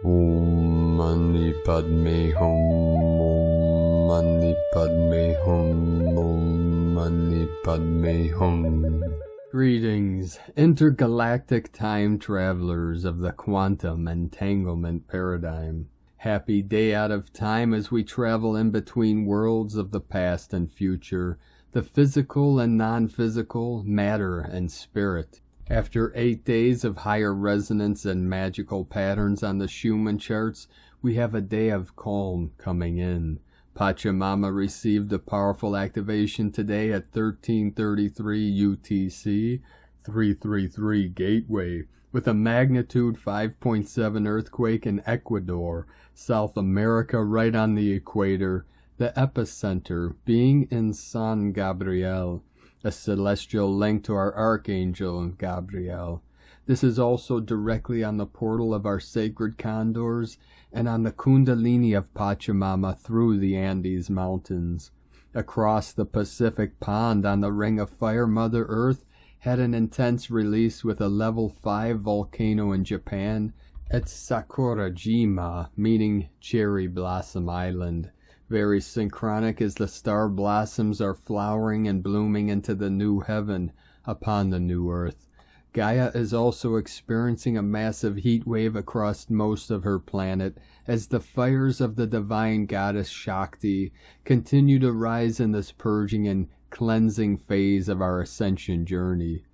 Om Mani Padme Hum, Om Mani Padme Hum, Om Mani Padme Hum. Greetings, intergalactic time travelers of the quantum entanglement paradigm. Happy day out of time as we travel in between worlds of the past and future, the physical and non-physical, matter and spirit. After 8 days of higher resonance and magical patterns on the Schumann charts, we have a day of calm coming in. Pachamama received a powerful activation today at 1333 UTC, 333 Gateway, with a magnitude 5.7 earthquake in Ecuador, South America, right on the equator, the epicenter being in San Gabriel, a celestial link to our Archangel Gabriel. This is also directly on the portal of our sacred condors and on the Kundalini of Pachamama through the Andes Mountains. Across the Pacific Pond on the Ring of Fire, Mother Earth had an intense release with a level 5 volcano in Japan at Sakurajima, meaning Cherry Blossom Island. Very synchronic as the star blossoms are flowering and blooming into the new heaven upon the new earth. Gaia is also experiencing a massive heat wave across most of her planet as the fires of the divine goddess Shakti continue to rise in this purging and cleansing phase of our ascension journey.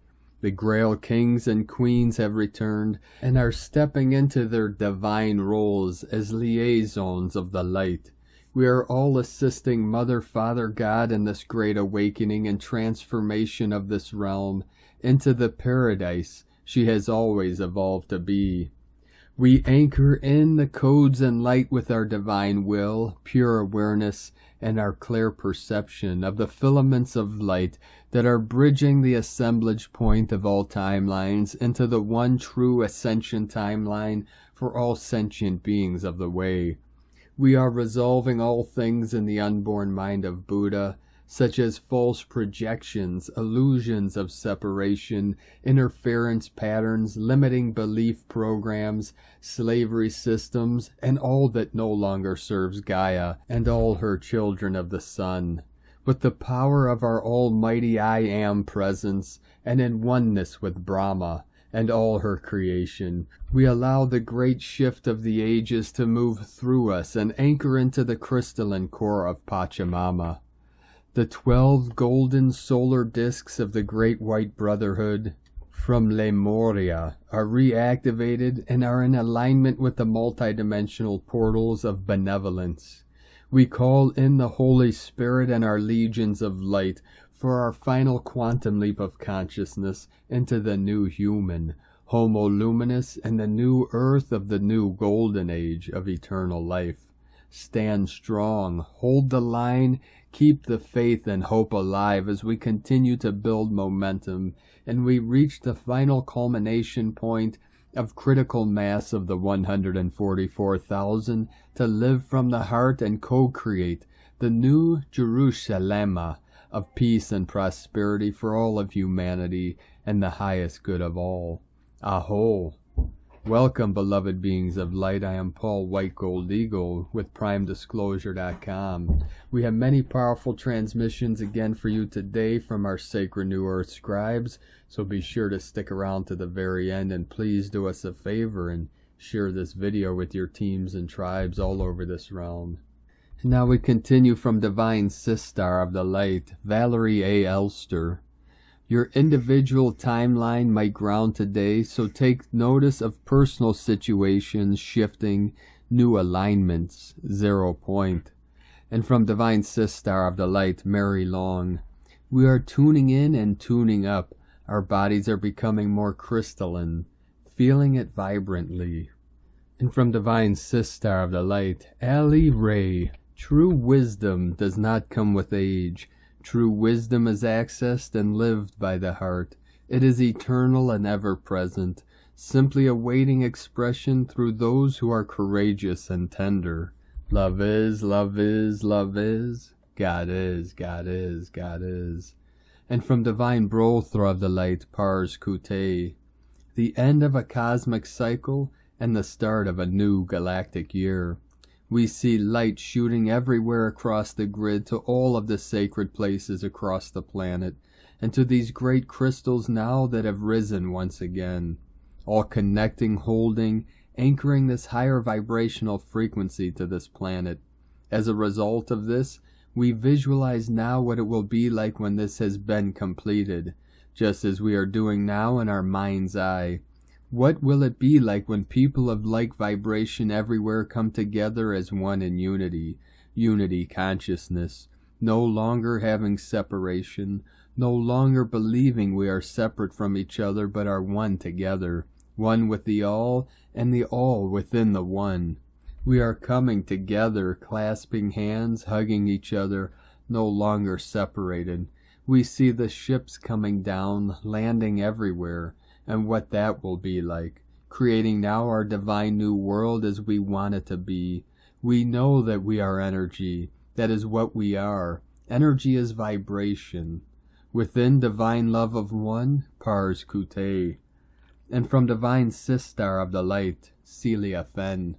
The Grail kings and queens have returned and are stepping into their divine roles as liaisons of the light. We are all assisting Mother, Father, God in this great awakening and transformation of this realm into the paradise she has always evolved to be. We anchor in the codes and light with our divine will, pure awareness, and our clear perception of the filaments of light that are bridging the assemblage point of all timelines into the one true ascension timeline for all sentient beings of the way. We are resolving all things in the unborn mind of Buddha, such as false projections, illusions of separation, interference patterns, limiting belief programs, slavery systems, and all that no longer serves Gaia and all her children of the sun. With the power of our almighty I Am presence and in oneness with Brahma and all her creation, we allow the great shift of the ages to move through us and anchor into the crystalline core of Pachamama. The 12 golden solar discs of the Great White Brotherhood from Lemuria are reactivated and are in alignment with the multidimensional portals of benevolence. We call in the Holy Spirit and our legions of light for our final quantum leap of consciousness into the new human, Homo Luminous, and the new earth of the new golden age of eternal life. Stand strong, hold the line, keep the faith and hope alive as we continue to build momentum, and we reach the final culmination point of critical mass of the 144,000 to live from the heart and co-create the new Jerusalem of peace and prosperity for all of humanity and the highest good of all. Aho! Welcome, beloved beings of light. I am Paul White Gold Eagle with PrimeDisclosure.com. We have many powerful transmissions again for you today from our Sacred New Earth scribes, so be sure to stick around to the very end, and please do us a favor and share this video with your teams and tribes all over this realm. And now we continue from Divine Sistar of the Light, Valerie A. Elster. Your individual timeline might ground today, so take notice of personal situations shifting, new alignments, 0 point. And from Divine Sistar of the Light, Mary Long. We are tuning in and tuning up. Our bodies are becoming more crystalline, feeling it vibrantly. And from Divine Sistar of the Light, Ali Ray. True wisdom does not come with age. True wisdom is accessed and lived by the heart. It is eternal and ever-present, simply awaiting expression through those who are courageous and tender. Love is, love is, love is. God is, God is, God is. And from Divine Brothra of the Light, Pars Kute. The end of a cosmic cycle and the start of a new galactic year. We see light shooting everywhere across the grid to all of the sacred places across the planet, and to these great crystals now that have risen once again, all connecting, holding, anchoring this higher vibrational frequency to this planet. As a result of this, we visualize now what it will be like when this has been completed, just as we are doing now in our mind's eye. What will it be like when people of like vibration everywhere come together as one in unity, unity consciousness, no longer having separation, no longer believing we are separate from each other but are one together, one with the all and the all within the one. We are coming together, clasping hands, hugging each other, no longer separated. We see the ships coming down, landing everywhere, and what that will be like, creating now our divine new world as we want it to be. We know that we are energy. That is what we are. Energy is vibration. Within divine love of one, pars kute. And from divine sistar of the light, Celia Fenn.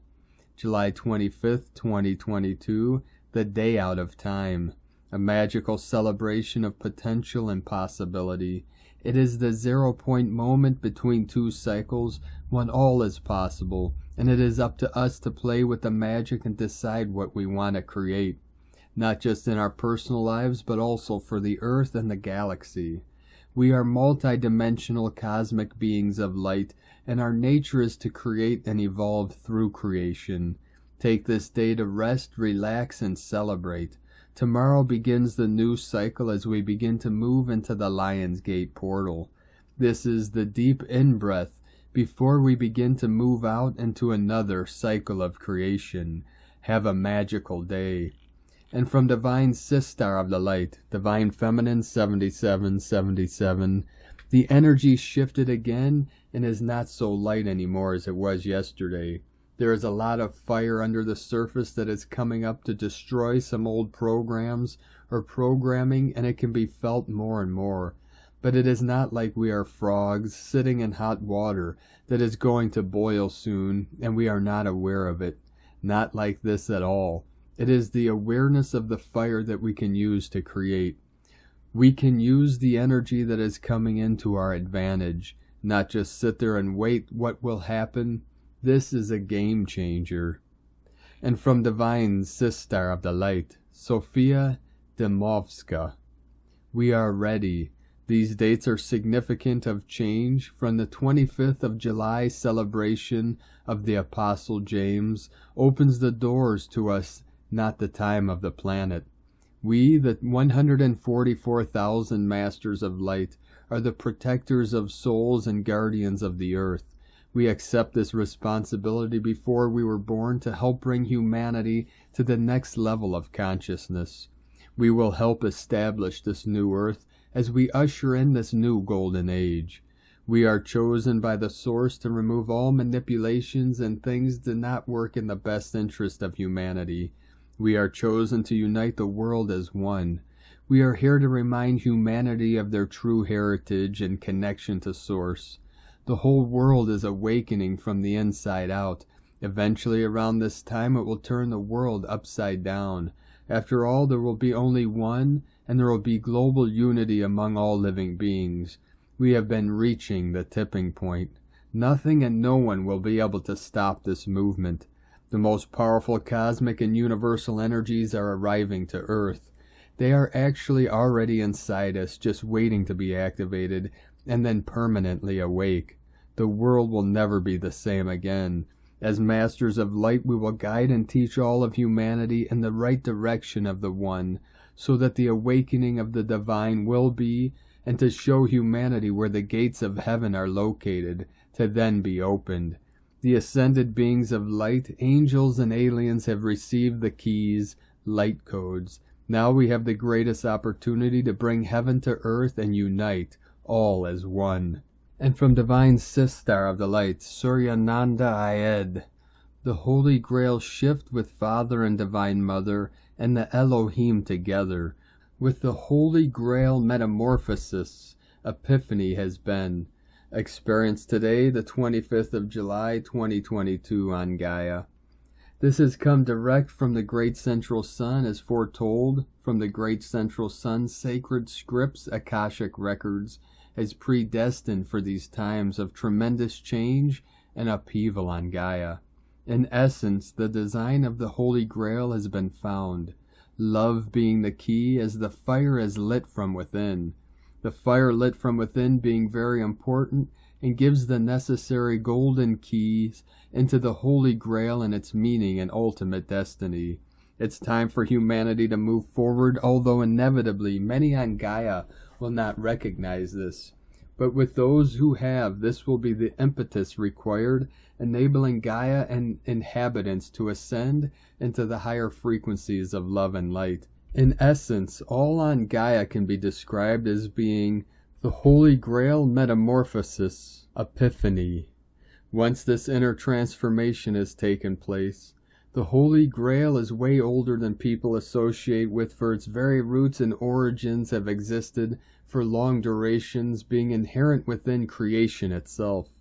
July 25th, 2022, the day out of time. A magical celebration of potential and possibility. It is the 0-point moment between two cycles when all is possible, and it is up to us to play with the magic and decide what we want to create, not just in our personal lives, but also for the Earth and the galaxy. We are multidimensional cosmic beings of light, and our nature is to create and evolve through creation. Take this day to rest, relax, and celebrate. Tomorrow begins the new cycle as we begin to move into the Lion's Gate portal. This is the deep in-breath before we begin to move out into another cycle of creation. Have a magical day. And from Divine Sistar of the Light, Divine Feminine 7777, the energy shifted again and is not so light anymore as it was yesterday. There is a lot of fire under the surface that is coming up to destroy some old programs or programming, and it can be felt more and more. But it is not like we are frogs sitting in hot water that is going to boil soon, and we are not aware of it. Not like this at all. It is the awareness of the fire that we can use to create. We can use the energy that is coming into our advantage, not just sit there and wait what will happen. This is a game changer. And from Divine Sistar of the Light, Sofia Demovska, we are ready. These dates are significant of change. From the 25th of July celebration of the Apostle James opens the doors to us, not the time of the planet. We, the 144,000 Masters of Light, are the protectors of souls and guardians of the earth. We accept this responsibility before we were born to help bring humanity to the next level of consciousness. We will help establish this new earth as we usher in this new golden age. We are chosen by the source to remove all manipulations and things that do not work in the best interest of humanity. We are chosen to unite the world as one. We are here to remind humanity of their true heritage and connection to source. The whole world is awakening from the inside out. Eventually, around this time, it will turn the world upside down. After all, there will be only one, and there will be global unity among all living beings. We have been reaching the tipping point. Nothing and no one will be able to stop this movement. The most powerful cosmic and universal energies are arriving to Earth. They are actually already inside us, just waiting to be activated, and then permanently awake. The world will never be the same again. As Masters of Light, we will guide and teach all of humanity in the right direction of the One, so that the awakening of the divine will be, and to show humanity where the gates of heaven are located, to then be opened. The ascended beings of light, angels and aliens have received the keys, light codes. Now we have the greatest opportunity to bring heaven to earth and unite, all as one. And from Divine Sistar of the Light, Suryananda Ayed, the Holy Grail shift with Father and Divine Mother and the Elohim together. With the Holy Grail metamorphosis, epiphany has been. Experienced today, the 25th of July, 2022 on Gaia. This has come direct from the Great Central Sun as foretold from the Great Central Sun's sacred scripts, Akashic records, as predestined for these times of tremendous change and upheaval on Gaia. In essence, the design of the Holy Grail has been found, love being the key as the fire is lit from within. The fire lit from within being very important and gives the necessary golden keys into the Holy Grail and its meaning and ultimate destiny. It's time for humanity to move forward, although inevitably many on Gaia will not recognize this. But with those who have, this will be the impetus required, enabling Gaia and inhabitants to ascend into the higher frequencies of love and light. In essence, all on Gaia can be described as being the Holy Grail metamorphosis, epiphany. Once this inner transformation has taken place, the Holy Grail is way older than people associate with, for its very roots and origins have existed for long durations, being inherent within creation itself.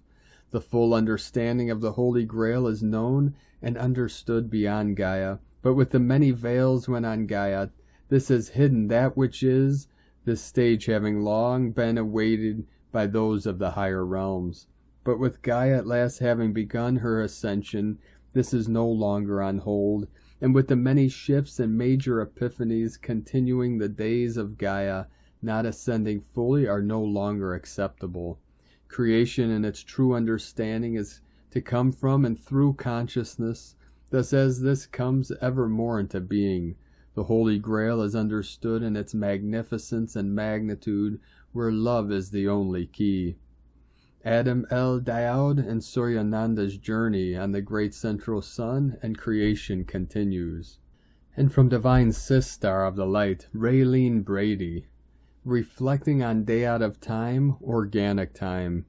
The full understanding of the Holy Grail is known and understood beyond Gaia, but with the many veils when on Gaia, this has hidden that which is, this stage having long been awaited by those of the higher realms. But with Gaia at last having begun her ascension, this is no longer on hold, and with the many shifts and major epiphanies continuing, the days of Gaia not ascending fully are no longer acceptable. Creation in its true understanding is to come from and through consciousness. Thus as this comes ever more into being, the Holy Grail is understood in its magnificence and magnitude, where love is the only key. Adam El Daoud and Suryananda's journey on the Great Central Sun and creation continues. And from Divine Sistar of the Light, Raylene Brady, reflecting on Day Out of Time, organic time.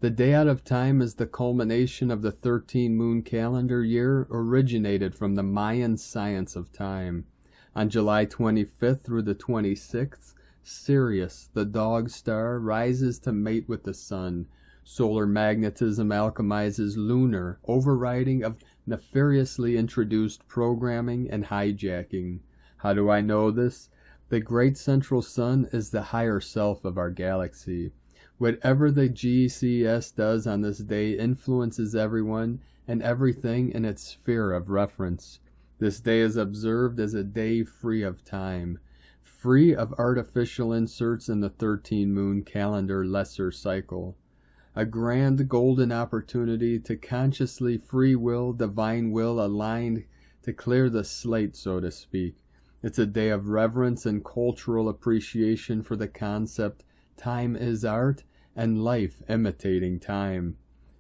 The Day Out of Time is the culmination of the 13-moon calendar year, originated from the Mayan science of time. On July 25th through the 26th, Sirius, the dog star, rises to mate with the sun. Solar magnetism alchemizes lunar, overriding of nefariously introduced programming and hijacking. How do I know this? The Great Central Sun is the higher self of our galaxy. Whatever the GCS does on this day influences everyone and everything in its sphere of reference. This day is observed as a day free of time, free of artificial inserts in the 13-moon calendar lesser cycle. A grand golden opportunity to consciously free will, divine will aligned to clear the slate, so to speak. It's a day of reverence and cultural appreciation for the concept time is art and life imitating time.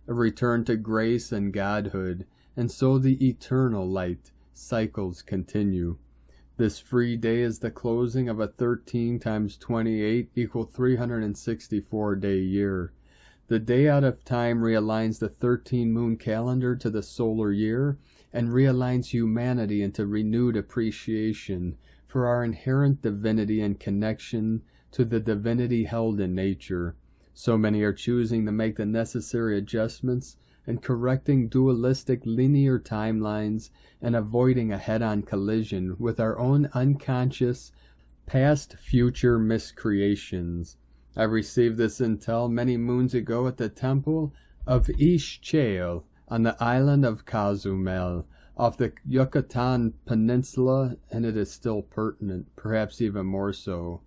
A return to grace and godhood, and so the eternal light cycles continue. This free day is the closing of a 13 times 28 equal 364 day year. The Day Out of Time realigns the 13-moon calendar to the solar year and realigns humanity into renewed appreciation for our inherent divinity and connection to the divinity held in nature. So many are choosing to make the necessary adjustments and correcting dualistic linear timelines and avoiding a head-on collision with our own unconscious past-future miscreations. I received this intel many moons ago at the temple of Ixchel on the island of Cozumel, off the Yucatan Peninsula, and it is still pertinent, perhaps even more so.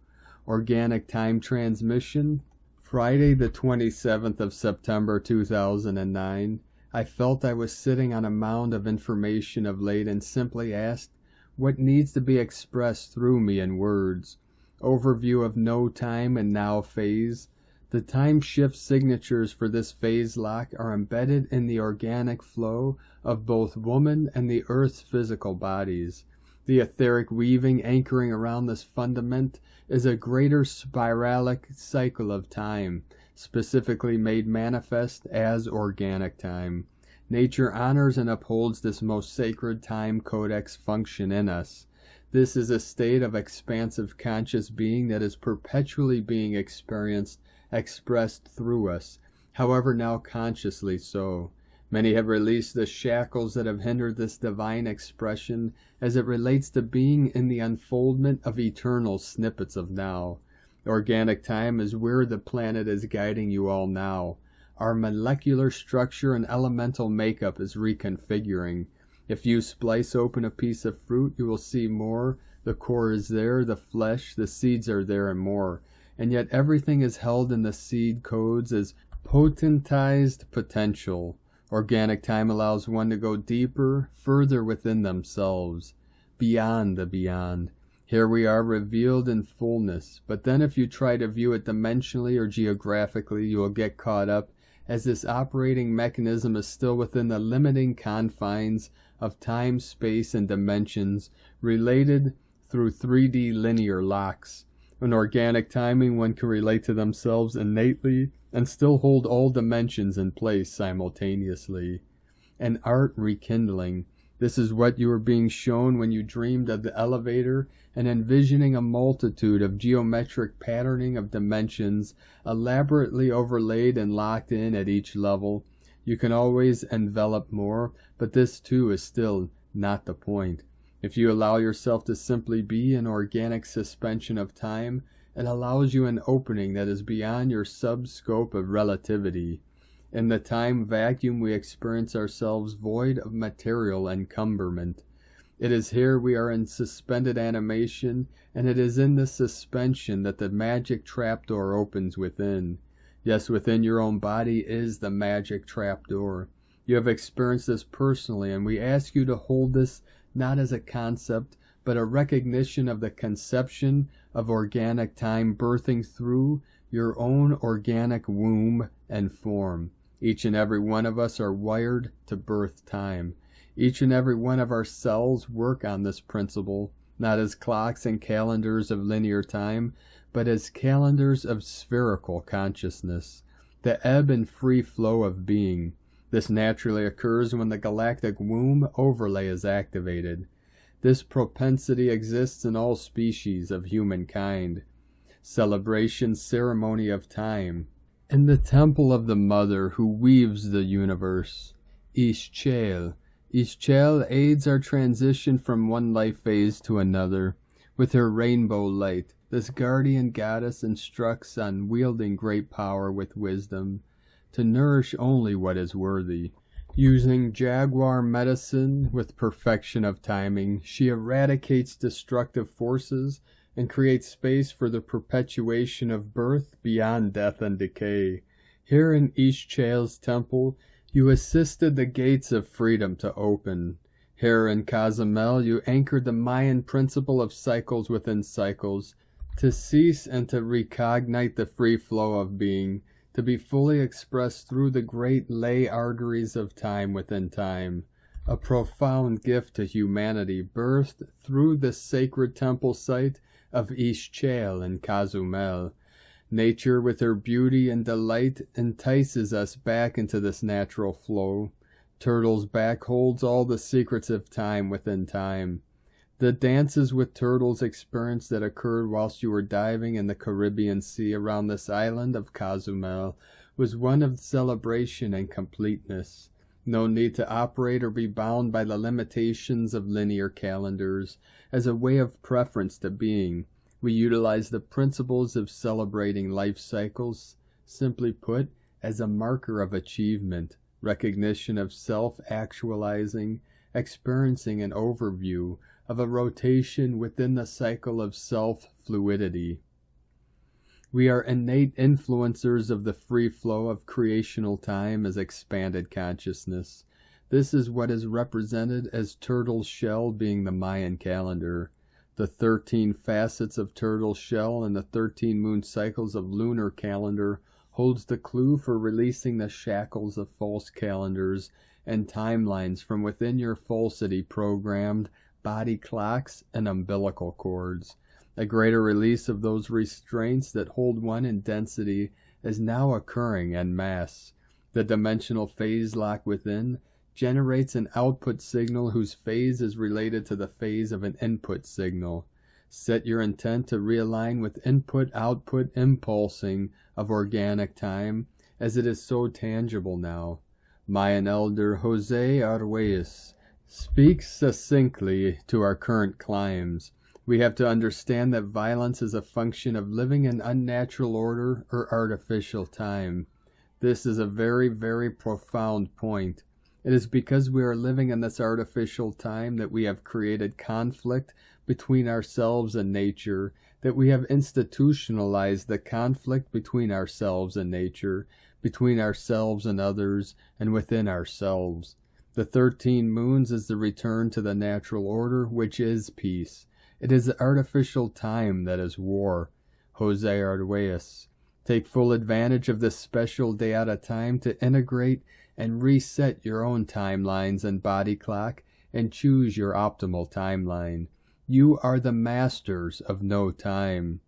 Organic time transmission, Friday the 27th of September 2009. I felt I was sitting on a mound of information of late and simply asked what needs to be expressed through me in words. Overview of no time and now phase. The time shift signatures for this phase lock are embedded in the organic flow of both woman and the earth's physical bodies. The etheric weaving anchoring around this fundament is a greater spiralic cycle of time, specifically made manifest as organic time. Nature honors and upholds this most sacred time codex function in us. This is a state of expansive conscious being that is perpetually being experienced, expressed through us, however now consciously so. Many have released the shackles that have hindered this divine expression as it relates to being in the unfoldment of eternal snippets of now. Organic time is where the planet is guiding you all now. Our molecular structure and elemental makeup is reconfiguring. If you splice open a piece of fruit, you will see more. The core is there, the flesh, the seeds are there, and more. And yet everything is held in the seed codes as potentized potential. Organic time allows one to go deeper, further within themselves, beyond the beyond. Here we are revealed in fullness, but then if you try to view it dimensionally or geographically, you will get caught up, as this operating mechanism is still within the limiting confines of time, space, and dimensions related through 3D linear locks. In organic timing, one can relate to themselves innately and still hold all dimensions in place simultaneously. An art rekindling. This is what you were being shown when you dreamed of the elevator and envisioning a multitude of geometric patterning of dimensions elaborately overlaid and locked in at each level. You can always envelop more, but this too is still not the point. If you allow yourself to simply be an organic suspension of time, it allows you an opening that is beyond your sub-scope of relativity. In the time vacuum we experience ourselves void of material encumberment. It is here we are in suspended animation, and it is in this suspension that the magic trapdoor opens within. Yes, within your own body is the magic trapdoor. You have experienced this personally, and we ask you to hold this not as a concept, but a recognition of the conception of organic time birthing through your own organic womb and form. Each and every one of us are wired to birth time. Each and every one of our cells work on this principle, not as clocks and calendars of linear time, but as calendars of spherical consciousness, the ebb and free flow of being. This naturally occurs when the galactic womb overlay is activated. This propensity exists in all species of humankind. Celebration, ceremony of time. In the temple of the mother who weaves the universe. Ishchel. Ishchel aids our transition from one life phase to another. With her rainbow light, this guardian goddess instructs on wielding great power with wisdom, to nourish only what is worthy. Using jaguar medicine with perfection of timing, she eradicates destructive forces and creates space for the perpetuation of birth beyond death and decay. Here in Ishchel's temple, you assisted the gates of freedom to open. Here in Cozumel, you anchored the Mayan principle of cycles within cycles, to cease and to recognite the free flow of being, to be fully expressed through the great lay arteries of time within time. A profound gift to humanity birthed through the sacred temple site of Ishchel in Cozumel. Nature with her beauty and delight entices us back into this natural flow. Turtle's back holds all the secrets of time within time. The dances with turtles experience that occurred whilst you were diving in the Caribbean Sea around this island of Cozumel was one of celebration and completeness. No need to operate or be bound by the limitations of linear calendars. As a way of preference to being, we utilize the principles of celebrating life cycles, simply put, as a marker of achievement, recognition of self-actualizing, experiencing an overview of a rotation within the cycle of self-fluidity. We are innate influencers of the free flow of creational time as expanded consciousness. This is what is represented as Turtle's Shell being the Mayan calendar. The 13 facets of Turtle's Shell and the 13 moon cycles of lunar calendar holds the clue for releasing the shackles of false calendars and timelines from within your falsity programmed body clocks and umbilical cords. A greater release of those restraints that hold one in density is now occurring en masse. The dimensional phase lock within generates an output signal whose phase is related to the phase of an input signal. Set your intent to realign with input-output impulsing of organic time, as it is so tangible now. Mayan elder Jose Arguelles speaks succinctly to our current climes. We have to understand that violence is a function of living in unnatural order or artificial time. This is a very, very profound point. It is because we are living in this artificial time that we have created conflict between ourselves and nature, that we have institutionalized the conflict between ourselves and nature, between ourselves and others, and within ourselves. The 13 moons is the return to the natural order, which is peace. It is the artificial time that is war. Jose Arguelles. Take full advantage of this special day at a time to integrate and reset your own timelines and body clock and choose your optimal timeline. You are the masters of no time.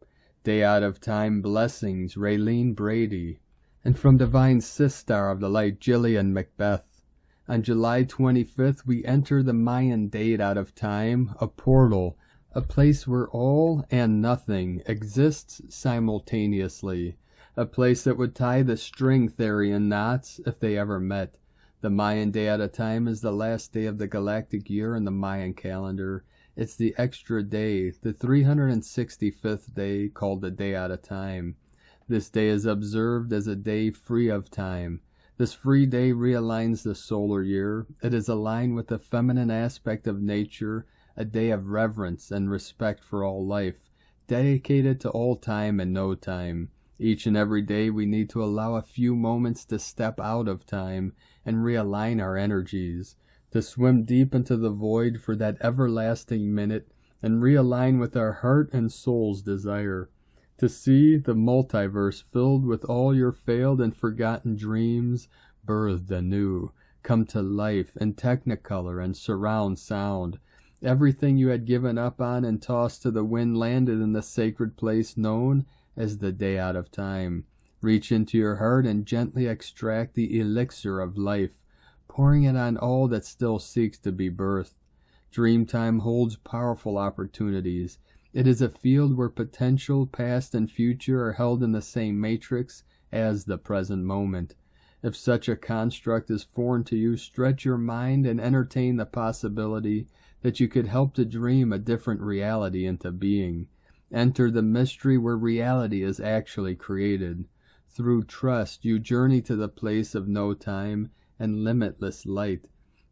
Day out of time blessings, Raylene Brady. And from Divine Sister of the Light, Jillian Macbeth. On July 25th, we enter the Mayan date out of time, a portal, a place where all and nothing exists simultaneously, a place that would tie the string theory in knots if they ever met. The Mayan day at a time is the last day of the galactic year in the Mayan calendar. It's the extra day, the 365th day, called the day at a time. This day is observed as a day free of time. This free day realigns the solar year. It is aligned with the feminine aspect of nature, a day of reverence and respect for all life, dedicated to all time and no time. Each and every day we need to allow a few moments to step out of time and realign our energies, to swim deep into the void for that everlasting minute and realign with our heart and soul's desire, to see the multiverse filled with all your failed and forgotten dreams birthed anew, come to life in technicolor and surround sound. Everything you had given up on and tossed to the wind landed in the sacred place known as the day out of time. Reach into your heart and gently extract the elixir of life, pouring it on all that still seeks to be birthed. Dreamtime holds powerful opportunities. It is a field where potential, past, and future are held in the same matrix as the present moment. If such a construct is foreign to you, stretch your mind and entertain the possibility that you could help to dream a different reality into being. Enter the mystery where reality is actually created. Through trust, you journey to the place of no time and limitless light.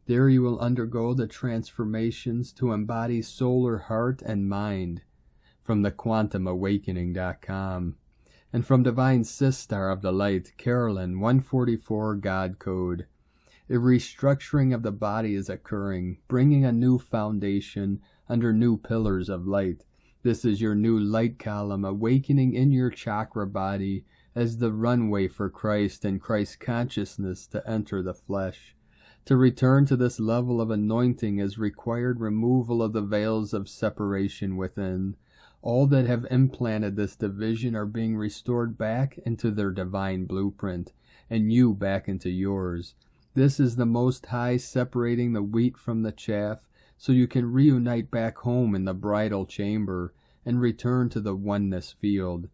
There you will undergo the transformations to embody solar heart and mind. From thequantumawakening.com. And from Divine Sister of the Light, Carolyn 144 God Code. A restructuring of the body is occurring, bringing a new foundation under new pillars of light. This is your new light column awakening in your chakra body as the runway for Christ and Christ consciousness to enter the flesh. To return to this level of anointing is required removal of the veils of separation within. All that have implanted this division are being restored back into their divine blueprint, and you back into yours. This is the Most High separating the wheat from the chaff, so you can reunite back home in the bridal chamber and return to the oneness field.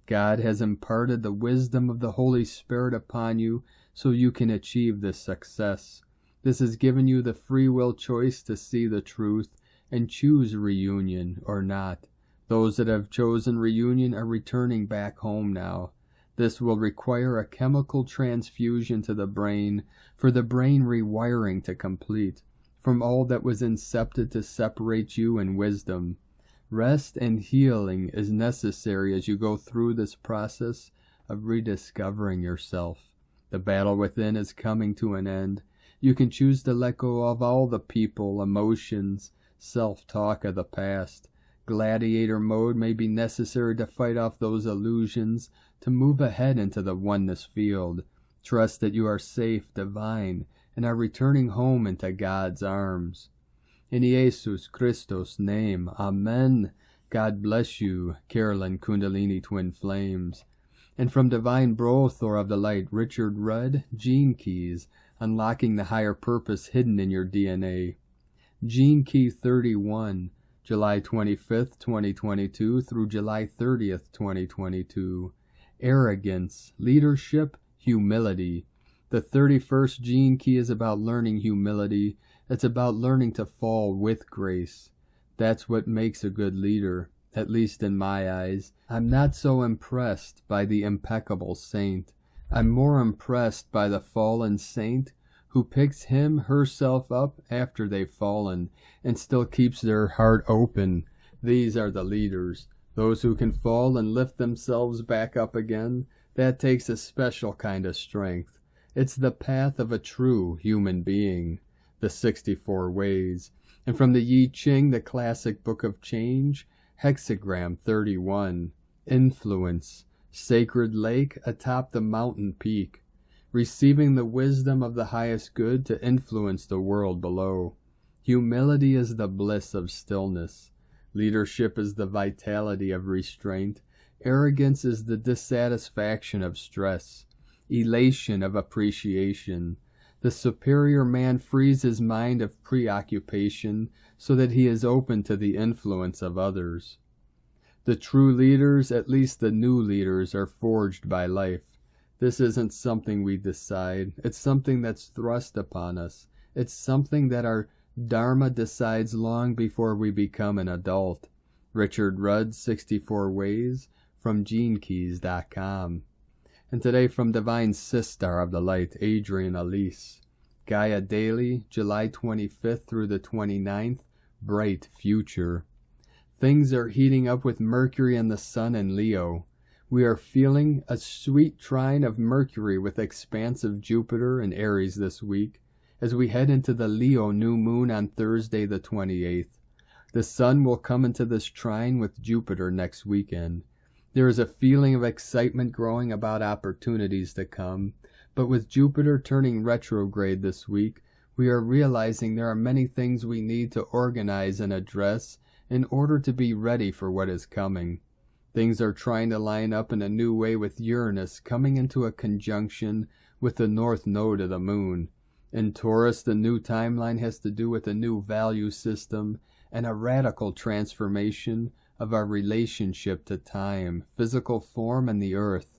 God has imparted the wisdom of the Holy Spirit upon you so you can achieve this success. This has given you the free will choice to see the truth and choose reunion or not. Those that have chosen reunion are returning back home now. This will require a chemical transfusion to the brain for the brain rewiring to complete from all that was incepted to separate you in wisdom. Rest and healing is necessary as you go through this process of rediscovering yourself. The battle within is coming to an end. You can choose to let go of all the people, emotions, self-talk of the past. Gladiator mode may be necessary to fight off those illusions, to move ahead into the oneness field. Trust that you are safe, divine, and are returning home into God's arms. In Jesus Christos' name, Amen. God bless you, Carolyn Kundalini Twin Flames. And from Divine Brothor of the Light, Richard Rudd, Gene Keys, Unlocking the Higher Purpose Hidden in Your DNA. Gene Key 31, July 25th, 2022 through July 30th, 2022. Arrogance, leadership, humility. The 31st gene key is about learning humility. It's about learning to fall with grace. That's what makes a good leader, at least in my eyes. I'm not so impressed by the impeccable saint. I'm more impressed by the fallen saint who picks herself up after they've fallen and still keeps their heart open. These are the leaders. Those who can fall and lift themselves back up again. That takes a special kind of strength. It's the path of a true human being. The 64 ways. And from the I Ching, the classic book of change, hexagram 31. Influence. Sacred lake atop the mountain peak. Receiving the wisdom of the highest good to influence the world below. Humility is the bliss of stillness. Leadership is the vitality of restraint. Arrogance is the dissatisfaction of stress. Elation of appreciation. The superior man frees his mind of preoccupation so that he is open to the influence of others. The true leaders, at least the new leaders, are forged by life. This isn't something we decide. It's something that's thrust upon us. It's something that our Dharma decides long before we become an adult. Richard Rudd's 64 Ways from GeneKeys.com. And today from Divine Sistar of the Light, Adriane Elise. Gaia Daily, July 25th through the 29th, Bright Future. Things are heating up with Mercury and the Sun in Leo. We are feeling a sweet trine of Mercury with expansive Jupiter in Aries this week as we head into the Leo new moon on Thursday the 28th. The Sun will come into this trine with Jupiter next weekend. There is a feeling of excitement growing about opportunities to come, but with Jupiter turning retrograde this week, we are realizing there are many things we need to organize and address in order to be ready for what is coming. Things are trying to line up in a new way with Uranus coming into a conjunction with the north node of the moon. In Taurus, the new timeline has to do with a new value system and a radical transformation of our relationship to time, physical form, and the earth.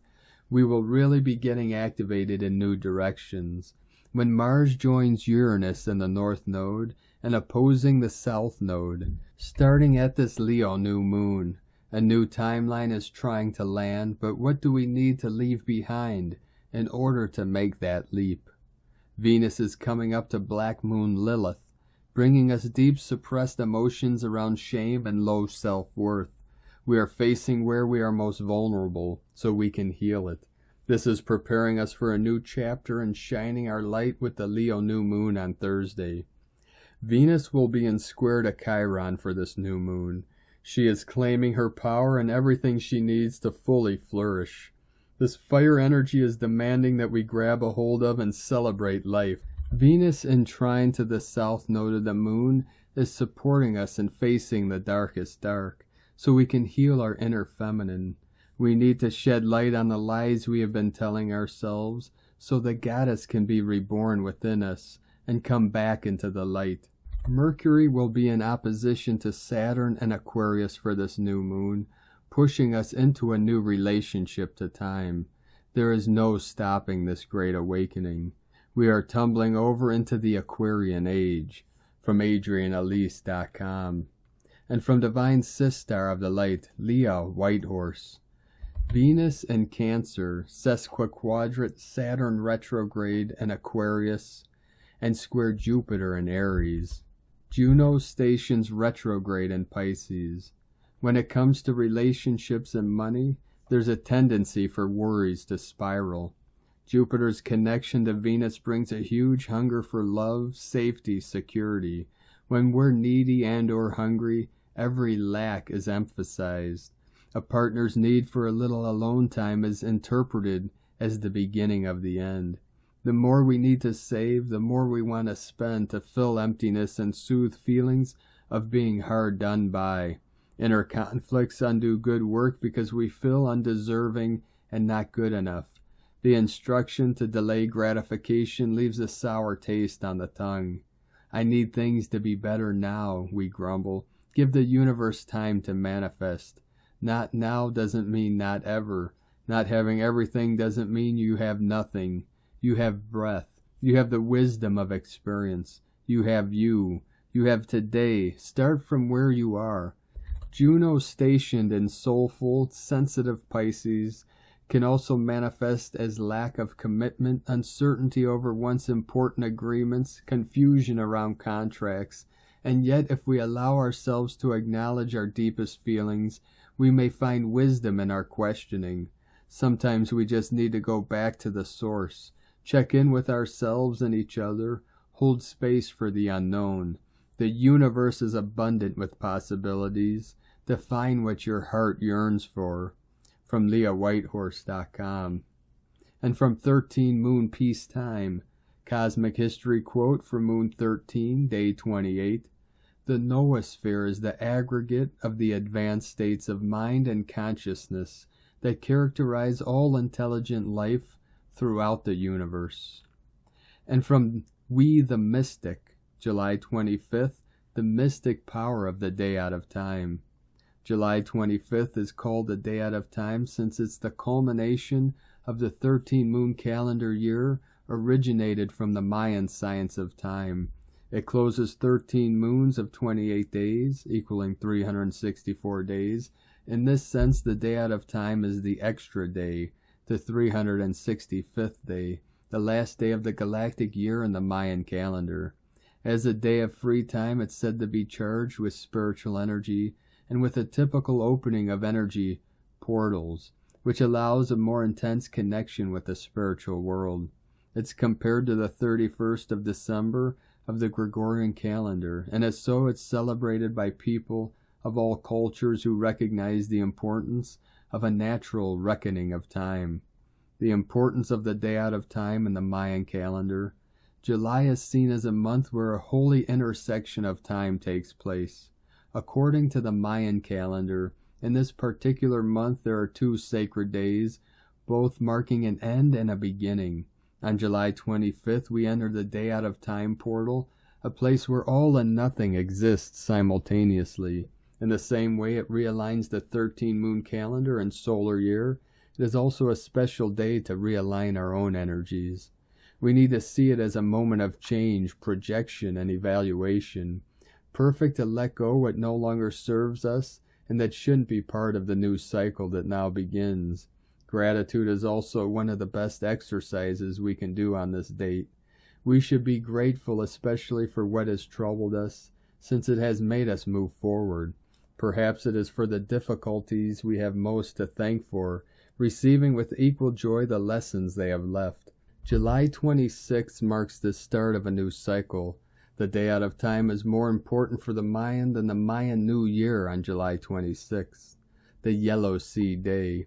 We will really be getting activated in new directions. When Mars joins Uranus in the north node and opposing the south node, starting at this Leo new moon, a new timeline is trying to land, but what do we need to leave behind in order to make that leap? Venus is coming up to Black Moon Lilith, bringing us deep suppressed emotions around shame and low self-worth. We are facing where we are most vulnerable, so we can heal it. This is preparing us for a new chapter and shining our light with the Leo new moon on Thursday. Venus will be in square to Chiron for this new moon. She is claiming her power and everything she needs to fully flourish. This fire energy is demanding that we grab a hold of and celebrate life. Venus enshrined to the south node of the moon is supporting us in facing the darkest dark, so we can heal our inner feminine. We need to shed light on the lies we have been telling ourselves so the goddess can be reborn within us and come back into the light. Mercury will be in opposition to Saturn and Aquarius for this new moon, pushing us into a new relationship to time. There is no stopping this great awakening. We are tumbling over into the Aquarian age. From AdrianeElise.com. And from Divine Sistar of the Light, Leo Whitehorse. Venus in Cancer, sesquiquadrate Saturn retrograde in Aquarius, and square Jupiter in Aries. Juno stations retrograde in Pisces. When it comes to relationships and money, there's a tendency for worries to spiral. Jupiter's connection to Venus brings a huge hunger for love, safety, security. When we're needy and or hungry, every lack is emphasized. A partner's need for a little alone time is interpreted as the beginning of the end. The more we need to save, the more we want to spend to fill emptiness and soothe feelings of being hard done by. Inner conflicts undo good work because we feel undeserving and not good enough. The instruction to delay gratification leaves a sour taste on the tongue. I need things to be better now, we grumble. Give the universe time to manifest. Not now doesn't mean not ever. Not having everything doesn't mean you have nothing. You have breath. You have the wisdom of experience. You have you. You have today. Start from where you are. Juno stationed in soulful, sensitive Pisces can also manifest as lack of commitment, uncertainty over once important agreements, confusion around contracts, and yet if we allow ourselves to acknowledge our deepest feelings, we may find wisdom in our questioning. Sometimes we just need to go back to the source, check in with ourselves and each other, hold space for the unknown. The universe is abundant with possibilities. Define what your heart yearns for. From LeahWhitehorse.com. And from 13 Moon Peace Time, Cosmic History Quote for Moon 13, Day 28. The noosphere is the aggregate of the advanced states of mind and consciousness that characterize all intelligent life throughout the universe. And from We the Mystic, July 25th, the mystic power of the day out of time. July 25th is called the day out of time since it's the culmination of the 13 moon calendar year originated from the Mayan science of time. It closes 13 moons of 28 days, equaling 364 days. In this sense, the day out of time is the extra day, the 365th day, the last day of the galactic year in the Mayan calendar. As a day of free time, it's said to be charged with spiritual energy and with a typical opening of energy portals, which allows a more intense connection with the spiritual world. It's compared to the 31st of December of the Gregorian calendar, and as so it's celebrated by people of all cultures who recognize the importance of a natural reckoning of time. The importance of the day out of time in the Mayan calendar. July is seen as a month where a holy intersection of time takes place. According to the Mayan calendar, in this particular month there are 2 sacred days, both marking an end and a beginning. On July 25th, we enter the day out of time portal, a place where all and nothing exists simultaneously. In the same way it realigns the 13 moon calendar and solar year, it is also a special day to realign our own energies. We need to see it as a moment of change, projection, and evaluation. Perfect to let go what no longer serves us and that shouldn't be part of the new cycle that now begins. Gratitude is also one of the best exercises we can do on this date. We should be grateful especially for what has troubled us, since it has made us move forward. Perhaps it is for the difficulties we have most to thank for, receiving with equal joy the lessons they have left. July 26 marks the start of a new cycle. The day out of time is more important for the Mayan than the Mayan New Year on July 26th, the Yellow Sea Day.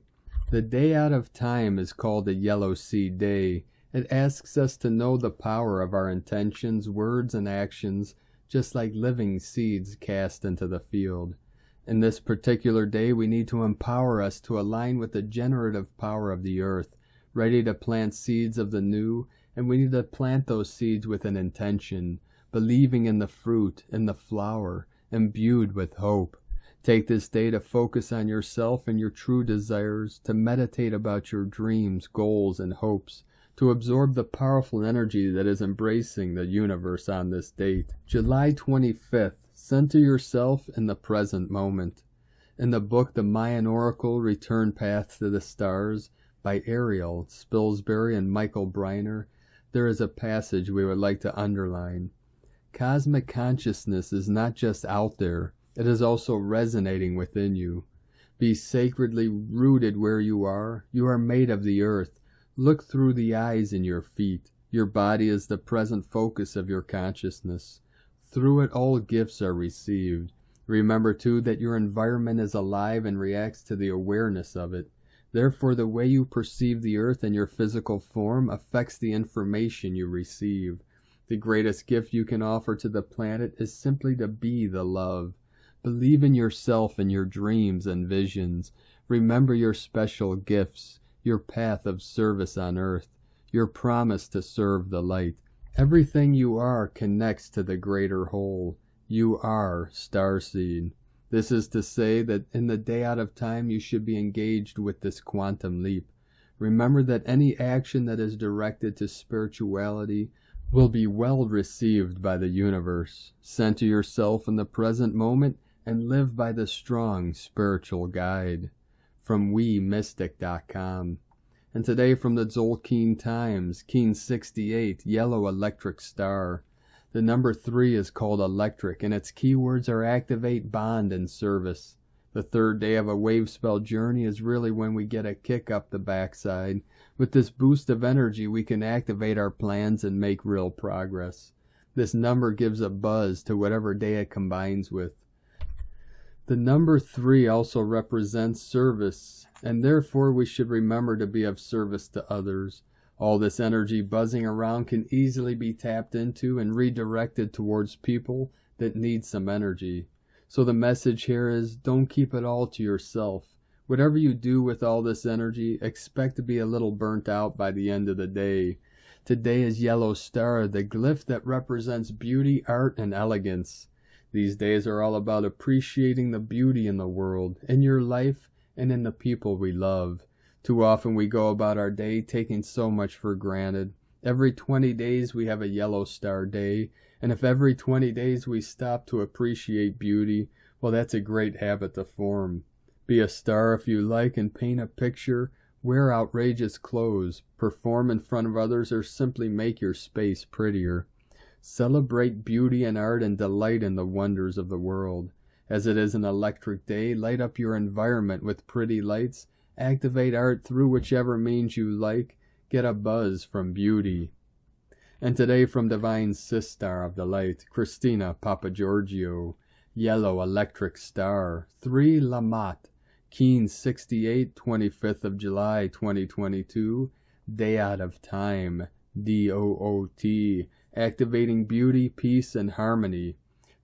The day out of time is called the Yellow Sea Day. It asks us to know the power of our intentions, words, and actions, just like living seeds cast into the field. In this particular day, we need to empower us to align with the generative power of the earth, ready to plant seeds of the new, and we need to plant those seeds with an intention, believing in the fruit, in the flower, imbued with hope. Take this day to focus on yourself and your true desires, to meditate about your dreams, goals, and hopes, to absorb the powerful energy that is embracing the universe on this date. July 25th, center yourself in the present moment. In the book The Mayan Oracle, Return Path to the Stars, by Ariel Spilsbury and Michael Briner, there is a passage we would like to underline. Cosmic consciousness is not just out there, it is also resonating within you. Be sacredly rooted where you are. You are made of the earth. Look through the eyes in your feet. Your body is the present focus of your consciousness. Through it all gifts are received. Remember too that your environment is alive and reacts to the awareness of it. Therefore the way you perceive the earth in your physical form affects the information you receive. The greatest gift you can offer to the planet is simply to be the love. Believe in yourself and your dreams and visions. Remember your special gifts, your path of service on earth, your promise to serve the light. Everything you are connects to the greater whole. You are starseed. This is to say that in the day out of time you should be engaged with this quantum leap. Remember that any action that is directed to spirituality will be well received by the universe. Center yourself in the present moment and live by the strong spiritual guide. From WeMystic.com. And today from the Tzolk'in Times, Keen 68, Yellow Electric Star. The number 3 is called electric, and its keywords are activate, bond, and service. The third day of a wave spell journey is really when we get a kick up the backside. With this boost of energy, we can activate our plans and make real progress. This number gives a buzz to whatever day it combines with. The number 3 also represents service, and therefore we should remember to be of service to others. All this energy buzzing around can easily be tapped into and redirected towards people that need some energy. So the message here is, don't keep it all to yourself. Whatever you do with all this energy, expect to be a little burnt out by the end of the day. Today is Yellow Star, the glyph that represents beauty, art, and elegance. These days are all about appreciating the beauty in the world, in your life, and in the people we love. Too often we go about our day taking so much for granted. Every 20 days we have a Yellow Star Day, and if every 20 days we stop to appreciate beauty, well, that's a great habit to form. Be a star if you like and paint a picture, wear outrageous clothes, perform in front of others, or simply make your space prettier. Celebrate beauty and art and delight in the wonders of the world. As it is an electric day, light up your environment with pretty lights, activate art through whichever means you like, get a buzz from beauty. And today from Divine Sistar of the Light, Christina Papagiorgio, Yellow Electric Star, 3 Lamat, Keen 68, 25th of July 2022, Day Out of Time, DOOT, activating beauty, peace, and harmony.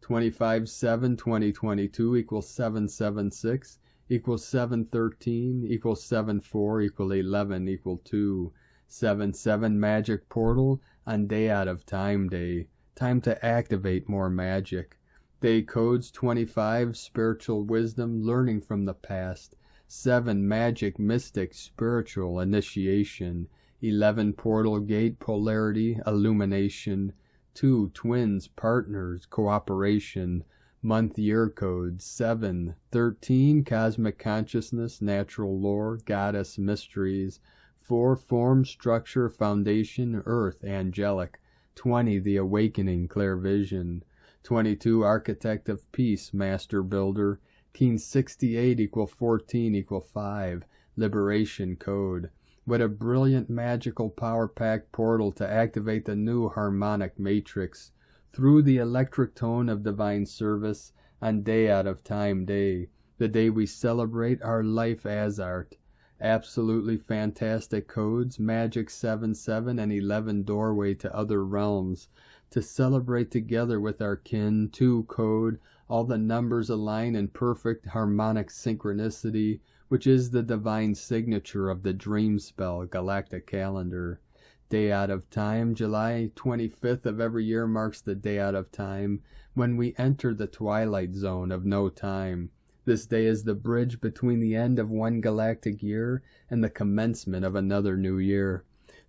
25/7/2022 equals 776 equals 713 equals 74 equal 11 equal 2. 7/7 magic portal on Day Out of Time Day. Time to activate more magic. Day codes 25 spiritual wisdom, learning from the past. 7 magic mystic spiritual initiation. 11 portal gate polarity illumination. 2 twins partners cooperation. Month year codes 7, 13 cosmic consciousness natural lore goddess mysteries. 4 form structure foundation earth angelic. 20 the awakening clear vision. 22 architect of peace master builder. Keen 68 equal 14 equal 5 liberation code. What a brilliant magical power-packed portal to activate the new harmonic matrix through the electric tone of divine service on Day Out of Time Day, the day we celebrate our life as art. Absolutely fantastic codes, magic 7/7 and 11 doorway to other realms, to celebrate together with our kin. 2 code, all the numbers align in perfect harmonic synchronicity, which is the divine signature of the dream spell galactic calendar. Day Out of Time, July 25th of every year marks the Day Out of Time, when we enter the twilight zone of no time. This day is the bridge between the end of one galactic year and the commencement of another new year.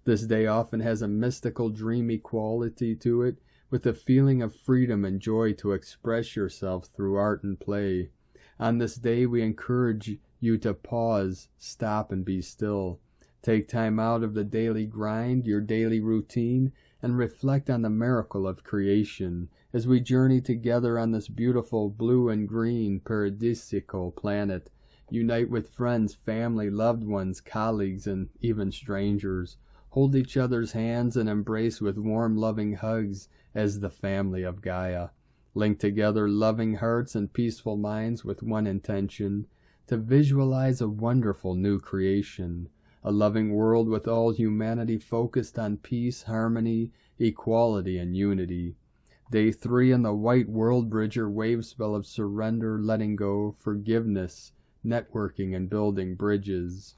This day often has a mystical, dreamy quality to it, with a feeling of freedom and joy to express yourself through art and play. On this day, we encourage you to pause, stop, and be still. Take time out of the daily grind, your daily routine, and reflect on the miracle of creation as we journey together on this beautiful blue and green paradisiacal planet. Unite with friends, family, loved ones, colleagues, and even strangers. Hold each other's hands and embrace with warm, loving hugs as the family of Gaia. Link together loving hearts and peaceful minds with one intention, to visualize a wonderful new creation. A loving world with all humanity focused on peace, harmony, equality, and unity. Day 3 in the White World Bridger wave spell of surrender, letting go, forgiveness, networking, and building bridges.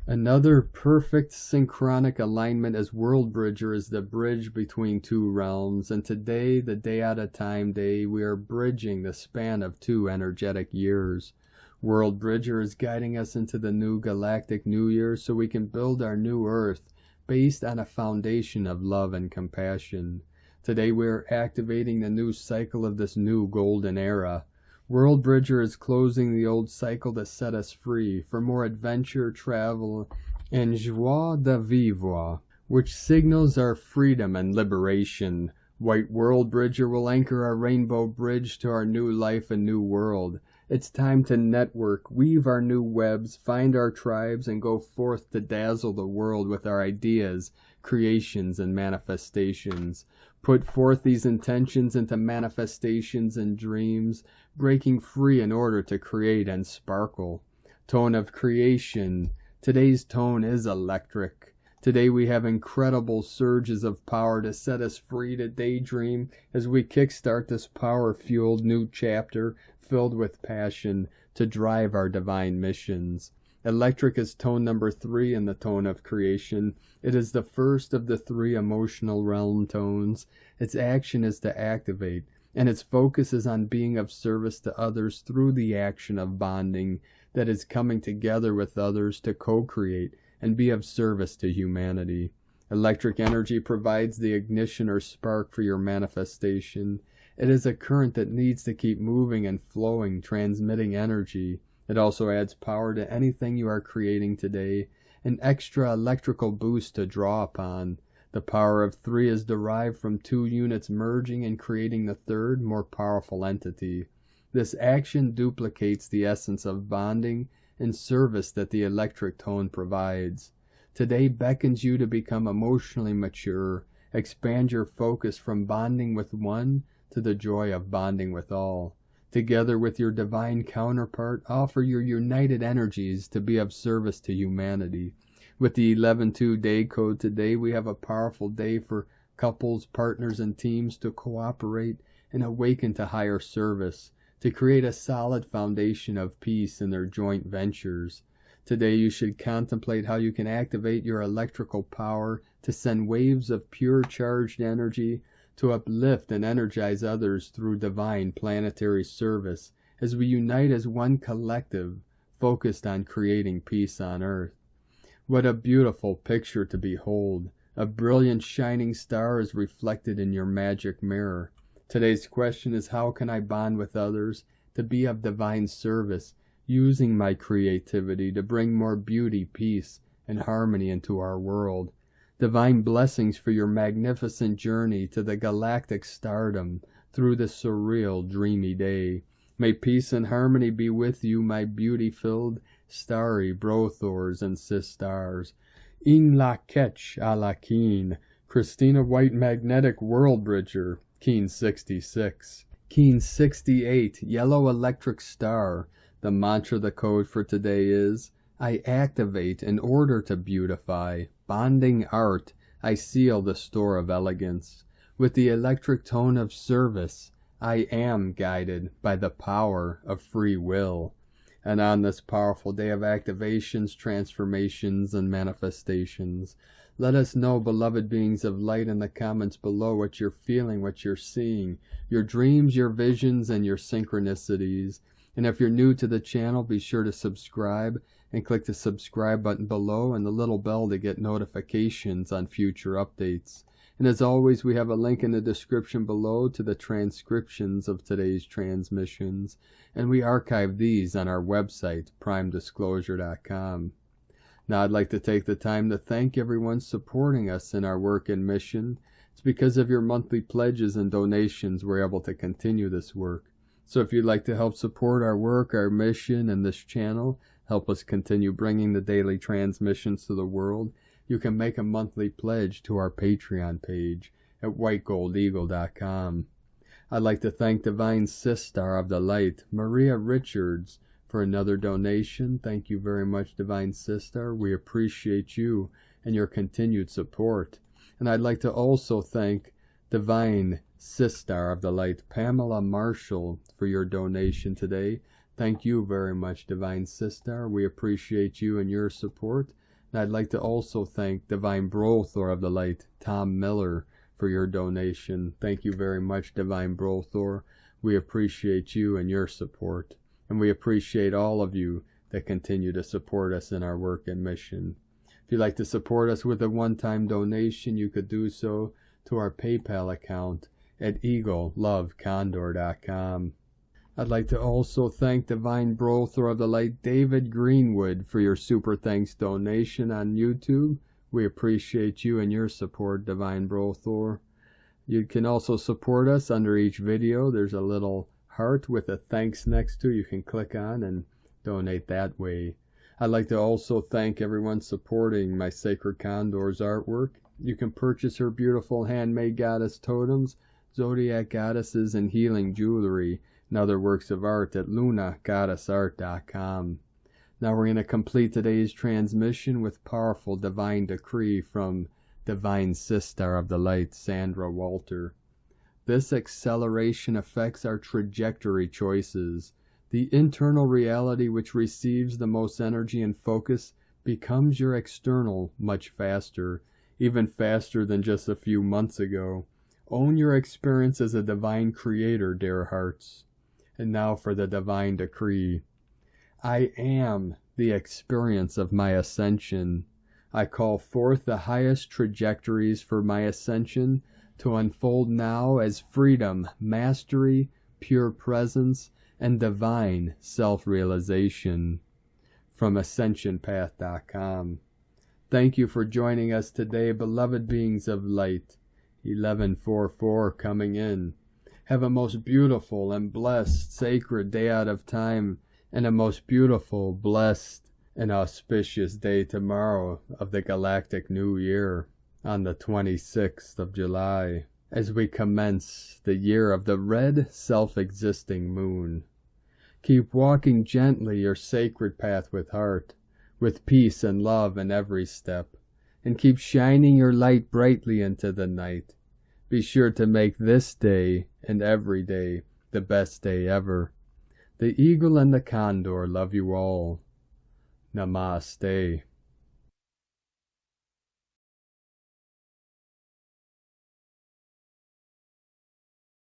Another perfect synchronic alignment as World Bridger is the bridge between two realms, and today, the day at a time day, we are bridging the span of 2 energetic years. World Bridger is guiding us into the new galactic new year so we can build our new earth based on a foundation of love and compassion. Today we are activating the new cycle of this new golden era. World Bridger is closing the old cycle to set us free for more adventure, travel, and joie de vivre, which signals our freedom and liberation. White World Bridger will anchor our rainbow bridge to our new life and new world. It's time to network, weave our new webs, find our tribes, and go forth to dazzle the world with our ideas, creations, and manifestations. Put forth these intentions into manifestations and dreams, breaking free in order to create and sparkle. Tone of creation. Today's tone is electric. Today we have incredible surges of power to set us free to daydream as we kickstart this power-fueled new chapter filled with passion to drive our divine missions. Electric is tone number 3 in the tone of creation. It is the first of the 3 emotional realm tones. Its action is to activate, and its focus is on being of service to others through the action of bonding, that is coming together with others to co-create and be of service to humanity. Electric energy provides the ignition or spark for your manifestation. It is a current that needs to keep moving and flowing, transmitting energy. It also adds power to anything you are creating today, an extra electrical boost to draw upon. The power of 3 is derived from 2 units merging and creating the third, more powerful entity. This action duplicates the essence of bonding and service that the electric tone provides. Today beckons you to become emotionally mature, expand your focus from bonding with one to the joy of bonding with all. Together with your divine counterpart, offer your united energies to be of service to humanity. With the 11-2 day code today, we have a powerful day for couples, partners, and teams to cooperate and awaken to higher service, to create a solid foundation of peace in their joint ventures. Today you should contemplate how you can activate your electrical power to send waves of pure charged energy to uplift and energize others through divine planetary service as we unite as one collective focused on creating peace on earth. What a beautiful picture to behold. A brilliant shining star is reflected in your magic mirror. Today's question is, how can I bond with others to be of divine service, using my creativity to bring more beauty, peace, and harmony into our world? Divine blessings for your magnificent journey to the galactic stardom through the surreal, dreamy day. May peace and harmony be with you, my beauty-filled, starry brothors and sisters. In la ketch a la keen. Christina White Magnetic World Bridger. Keen 66. Keen 68. Yellow Electric Star. The mantra, the code for today is, I activate in order to beautify. Bonding art, I seal the store of elegance. With the electric tone of service, I am guided by the power of free will. And on this powerful day of activations, transformations, and manifestations, let us know, beloved beings of light, in the comments below what you're feeling, what you're seeing, your dreams, your visions, and your synchronicities. And if you're new to the channel, be sure to subscribe and click the subscribe button below and the little bell to get notifications on future updates. And as always, we have a link in the description below to the transcriptions of today's transmissions, and we archive these on our website, primedisclosure.com. Now I'd like to take the time to thank everyone supporting us in our work and mission. It's because of your monthly pledges and donations we're able to continue this work. So if you'd like to help support our work, our mission, and this channel, help us continue bringing the daily transmissions to the world, you can make a monthly pledge to our Patreon page at whitegoldeagle.com. I'd like to thank Divine Sister of the Light, Maria Richards, for another donation. Thank you very much, Divine Sister. We appreciate you and your continued support. And I'd like to also thank Divine Sister of the Light, Pamela Marshall, for your donation today. Thank you very much, Divine Sister. We appreciate you and your support. And I'd like to also thank Divine Brothor of the Light, Tom Miller, for your donation. Thank you very much, Divine Brothor. We appreciate you and your support. And we appreciate all of you that continue to support us in our work and mission. If you'd like to support us with a one-time donation, you could do so to our PayPal account at eaglelovecondor.com. I'd like to also thank Divine Brothor of the Light, David Greenwood, for your super thanks donation on YouTube. We appreciate you and your support, Divine Brothor. You can also support us under each video. There's a little heart with a thanks next to. You can click on and donate that way. I'd like to also thank everyone supporting my Sacred Condor's artwork. You can purchase her beautiful handmade goddess totems, zodiac goddesses, and healing jewelry and other works of art at lunagoddessart.com. Now we're going to complete today's transmission with powerful divine decree from Divine Sister of the Light, Sandra Walter. This acceleration affects our trajectory choices. The internal reality which receives the most energy and focus becomes your external much faster, even faster than just a few months ago. Own your experience as a divine creator, dear hearts. And now for the divine decree. I am the experience of my ascension. I call forth the highest trajectories for my ascension to unfold now as freedom, mastery, pure presence, and divine self-realization. From AscensionPath.com. Thank you for joining us today, beloved beings of light. 1144 coming in. Have a most beautiful and blessed sacred day out of time, and a most beautiful, blessed, and auspicious day tomorrow of the Galactic New Year on the 26th of July, as we commence the year of the red self-existing moon. Keep walking gently your sacred path with heart, with peace and love in every step, and keep shining your light brightly into the night. Be sure to make this day and every day the best day ever. The Eagle and the Condor love you all. Namaste.